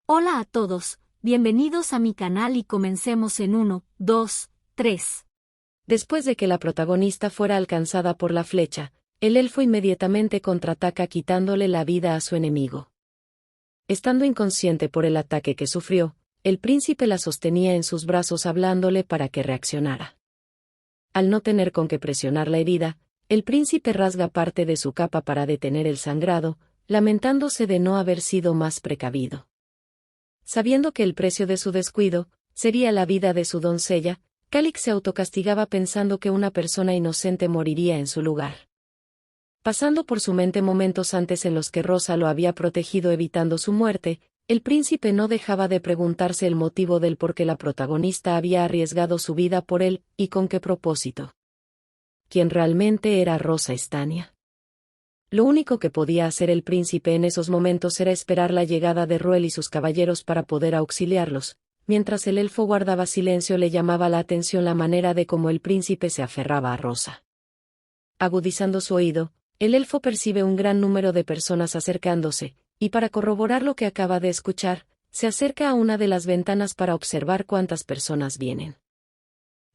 Hola a todos, bienvenidos a mi canal y comencemos en 1, 2, 3. Después de que la protagonista fuera alcanzada por la flecha, el elfo inmediatamente contraataca quitándole la vida a su enemigo. Estando inconsciente por el ataque que sufrió, el príncipe la sostenía en sus brazos hablándole para que reaccionara. Al no tener con qué presionar la herida, el príncipe rasga parte de su capa para detener el sangrado, lamentándose de no haber sido más precavido. Sabiendo que el precio de su descuido sería la vida de su doncella, Calix se autocastigaba pensando que una persona inocente moriría en su lugar. Pasando por su mente momentos antes en los que Rosa lo había protegido evitando su muerte, el príncipe no dejaba de preguntarse el motivo del por qué la protagonista había arriesgado su vida por él, y con qué propósito. ¿Quién realmente era Rosa Estania? Lo único que podía hacer el príncipe en esos momentos era esperar la llegada de Ruel y sus caballeros para poder auxiliarlos. Mientras el elfo guardaba silencio, le llamaba la atención la manera de cómo el príncipe se aferraba a Rosa. Agudizando su oído, el elfo percibe un gran número de personas acercándose, y para corroborar lo que acaba de escuchar, se acerca a una de las ventanas para observar cuántas personas vienen.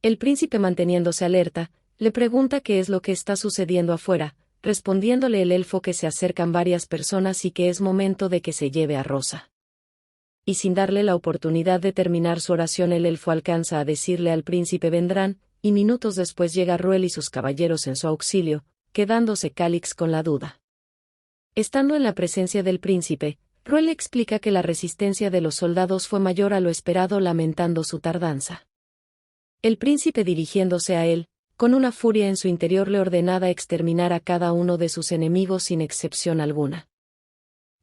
El príncipe, manteniéndose alerta, le pregunta qué es lo que está sucediendo afuera, respondiéndole el elfo que se acercan varias personas y que es momento de que se lleve a Rosa. Y sin darle la oportunidad de terminar su oración, el elfo alcanza a decirle al príncipe vendrán, y minutos después llega Ruel y sus caballeros en su auxilio, quedándose Calix con la duda. Estando en la presencia del príncipe, Ruel le explica que la resistencia de los soldados fue mayor a lo esperado, lamentando su tardanza. El príncipe, dirigiéndose a él, con una furia en su interior, le ordenaba exterminar a cada uno de sus enemigos sin excepción alguna.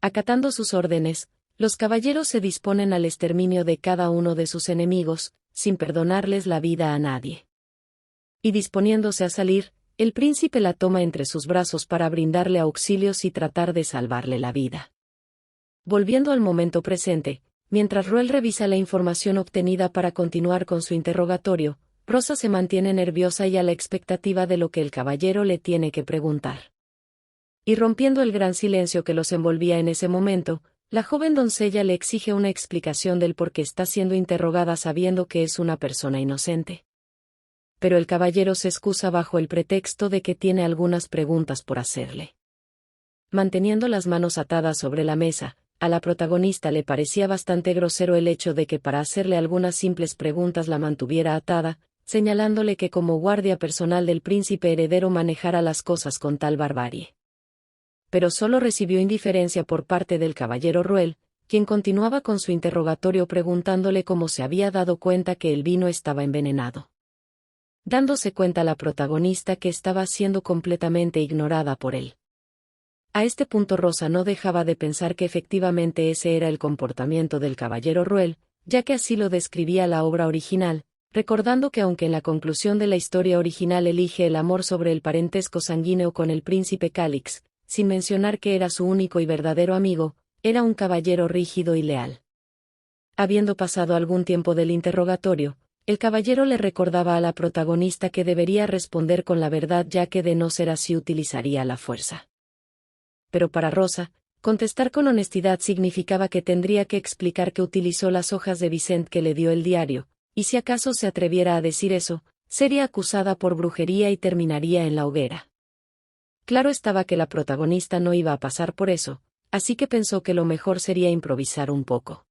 Acatando sus órdenes, los caballeros se disponen al exterminio de cada uno de sus enemigos, sin perdonarles la vida a nadie. Y disponiéndose a salir, el príncipe la toma entre sus brazos para brindarle auxilios y tratar de salvarle la vida. Volviendo al momento presente, mientras Ruel revisa la información obtenida para continuar con su interrogatorio, Rosa se mantiene nerviosa y a la expectativa de lo que el caballero le tiene que preguntar. Y rompiendo el gran silencio que los envolvía en ese momento, la joven doncella le exige una explicación del por qué está siendo interrogada sabiendo que es una persona inocente. Pero el caballero se excusa bajo el pretexto de que tiene algunas preguntas por hacerle. Manteniendo las manos atadas sobre la mesa, a la protagonista le parecía bastante grosero el hecho de que para hacerle algunas simples preguntas la mantuviera atada, señalándole que como guardia personal del príncipe heredero manejara las cosas con tal barbarie. Pero solo recibió indiferencia por parte del caballero Ruel, quien continuaba con su interrogatorio preguntándole cómo se había dado cuenta que el vino estaba envenenado. Dándose cuenta la protagonista que estaba siendo completamente ignorada por él. A este punto Rosa no dejaba de pensar que efectivamente ese era el comportamiento del caballero Ruel, ya que así lo describía la obra original, recordando que aunque en la conclusión de la historia original elige el amor sobre el parentesco sanguíneo con el príncipe Calix, sin mencionar que era su único y verdadero amigo, era un caballero rígido y leal. Habiendo pasado algún tiempo del interrogatorio, el caballero le recordaba a la protagonista que debería responder con la verdad, ya que de no ser así utilizaría la fuerza. Pero para Rosa, contestar con honestidad significaba que tendría que explicar que utilizó las hojas de Vicent que le dio el diario, y si acaso se atreviera a decir eso, sería acusada por brujería y terminaría en la hoguera. Claro estaba que la protagonista no iba a pasar por eso, así que pensó que lo mejor sería improvisar un poco.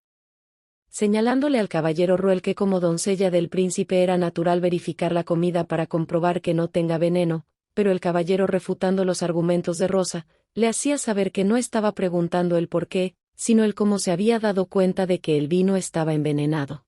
Señalándole al caballero Ruel que como doncella del príncipe era natural verificar la comida para comprobar que no tenga veneno, pero el caballero, refutando los argumentos de Rosa, le hacía saber que no estaba preguntando el por qué, sino el cómo se había dado cuenta de que el vino estaba envenenado.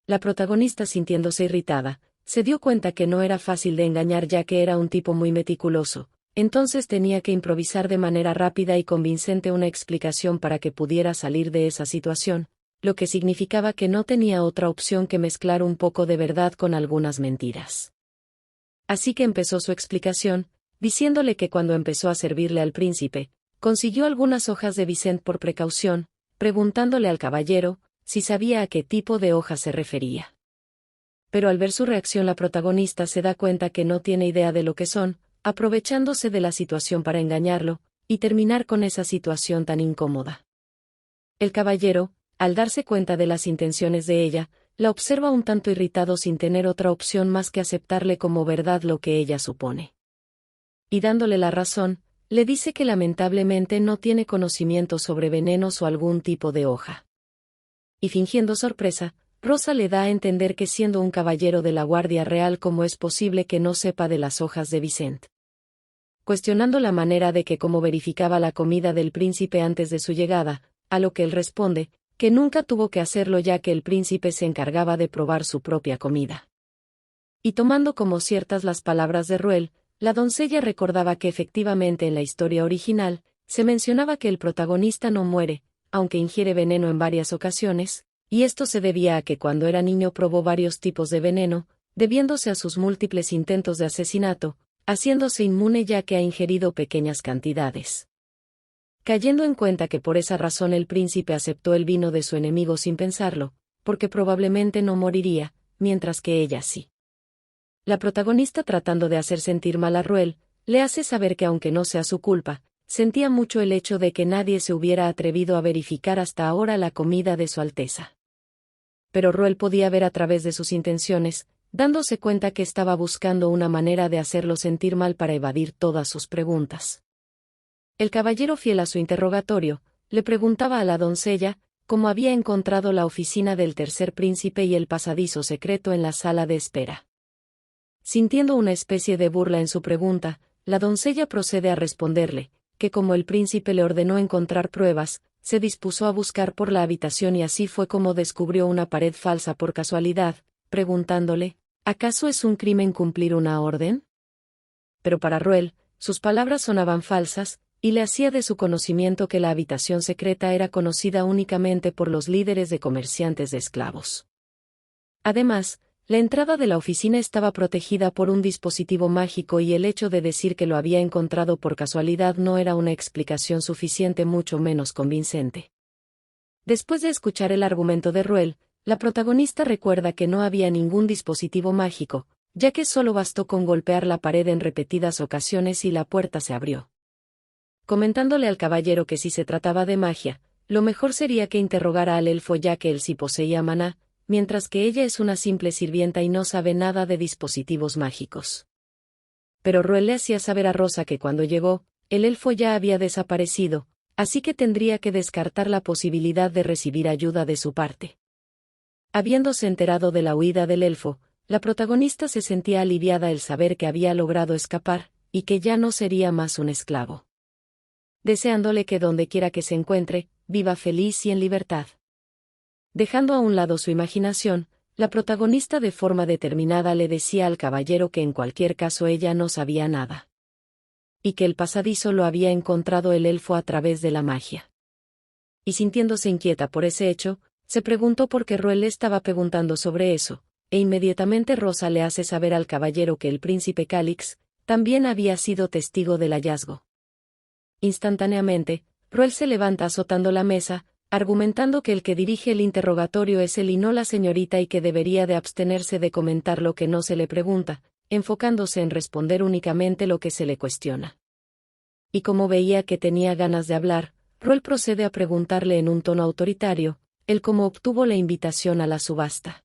La protagonista, sintiéndose irritada, se dio cuenta que no era fácil de engañar ya que era un tipo muy meticuloso, entonces tenía que improvisar de manera rápida y convincente una explicación para que pudiera salir de esa situación, lo que significaba que no tenía otra opción que mezclar un poco de verdad con algunas mentiras. Así que empezó su explicación, diciéndole que cuando empezó a servirle al príncipe, consiguió algunas hojas de Vicent por precaución, preguntándole al caballero si sabía a qué tipo de hojas se refería. Pero al ver su reacción, la protagonista se da cuenta que no tiene idea de lo que son, aprovechándose de la situación para engañarlo, y terminar con esa situación tan incómoda. El caballero, al darse cuenta de las intenciones de ella, la observa un tanto irritado sin tener otra opción más que aceptarle como verdad lo que ella supone. Y dándole la razón, le dice que lamentablemente no tiene conocimiento sobre venenos o algún tipo de hoja. Y fingiendo sorpresa, Rosa le da a entender que siendo un caballero de la Guardia Real, ¿cómo es posible que no sepa de las hojas de Vicent? Cuestionando la manera de que cómo verificaba la comida del príncipe antes de su llegada, a lo que él responde, que nunca tuvo que hacerlo ya que el príncipe se encargaba de probar su propia comida. Y tomando como ciertas las palabras de Ruel, la doncella recordaba que efectivamente en la historia original, se mencionaba que el protagonista no muere, aunque ingiere veneno en varias ocasiones, y esto se debía a que cuando era niño probó varios tipos de veneno, debiéndose a sus múltiples intentos de asesinato, haciéndose inmune ya que ha ingerido pequeñas cantidades. Cayendo en cuenta que por esa razón el príncipe aceptó el vino de su enemigo sin pensarlo, porque probablemente no moriría, mientras que ella sí. La protagonista, tratando de hacer sentir mal a Ruel, le hace saber que aunque no sea su culpa, sentía mucho el hecho de que nadie se hubiera atrevido a verificar hasta ahora la comida de su Alteza. Pero Ruel podía ver a través de sus intenciones, dándose cuenta que estaba buscando una manera de hacerlo sentir mal para evadir todas sus preguntas. El caballero, fiel a su interrogatorio, le preguntaba a la doncella cómo había encontrado la oficina del tercer príncipe y el pasadizo secreto en la sala de espera. Sintiendo una especie de burla en su pregunta, la doncella procede a responderle que como el príncipe le ordenó encontrar pruebas, se dispuso a buscar por la habitación y así fue como descubrió una pared falsa por casualidad, preguntándole, ¿acaso es un crimen cumplir una orden? Pero para Ruel, sus palabras sonaban falsas, y le hacía de su conocimiento que la habitación secreta era conocida únicamente por los líderes de comerciantes de esclavos. Además, la entrada de la oficina estaba protegida por un dispositivo mágico y el hecho de decir que lo había encontrado por casualidad no era una explicación suficiente, mucho menos convincente. Después de escuchar el argumento de Ruel, la protagonista recuerda que no había ningún dispositivo mágico, ya que solo bastó con golpear la pared en repetidas ocasiones y la puerta se abrió. Comentándole al caballero que si se trataba de magia, lo mejor sería que interrogara al elfo ya que él sí poseía maná, mientras que ella es una simple sirvienta y no sabe nada de dispositivos mágicos. Pero Ruel le hacía saber a Rosa que cuando llegó, el elfo ya había desaparecido, así que tendría que descartar la posibilidad de recibir ayuda de su parte. Habiéndose enterado de la huida del elfo, la protagonista se sentía aliviada al saber que había logrado escapar, y que ya no sería más un esclavo. Deseándole que donde quiera que se encuentre, viva feliz y en libertad. Dejando a un lado su imaginación, la protagonista de forma determinada le decía al caballero que en cualquier caso ella no sabía nada. Y que el pasadizo lo había encontrado el elfo a través de la magia. Y sintiéndose inquieta por ese hecho, se preguntó por qué Ruel le estaba preguntando sobre eso, e inmediatamente Rosa le hace saber al caballero que el príncipe Calix también había sido testigo del hallazgo. Instantáneamente, Ruel se levanta azotando la mesa, argumentando que el que dirige el interrogatorio es él y no la señorita y que debería de abstenerse de comentar lo que no se le pregunta, enfocándose en responder únicamente lo que se le cuestiona. Y como veía que tenía ganas de hablar, Ruel procede a preguntarle en un tono autoritario, el cómo obtuvo la invitación a la subasta.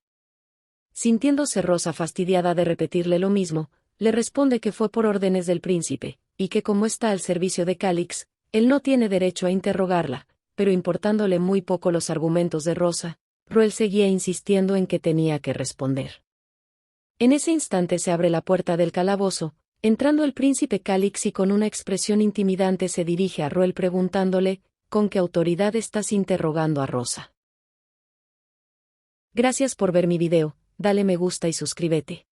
Sintiéndose Rosa fastidiada de repetirle lo mismo, le responde que fue por órdenes del príncipe, y que como está al servicio de Calix, él no tiene derecho a interrogarla, pero importándole muy poco los argumentos de Rosa, Ruel seguía insistiendo en que tenía que responder. En ese instante se abre la puerta del calabozo, entrando el príncipe Calix y con una expresión intimidante se dirige a Ruel preguntándole, ¿con qué autoridad estás interrogando a Rosa? Gracias por ver mi video, dale me gusta y suscríbete.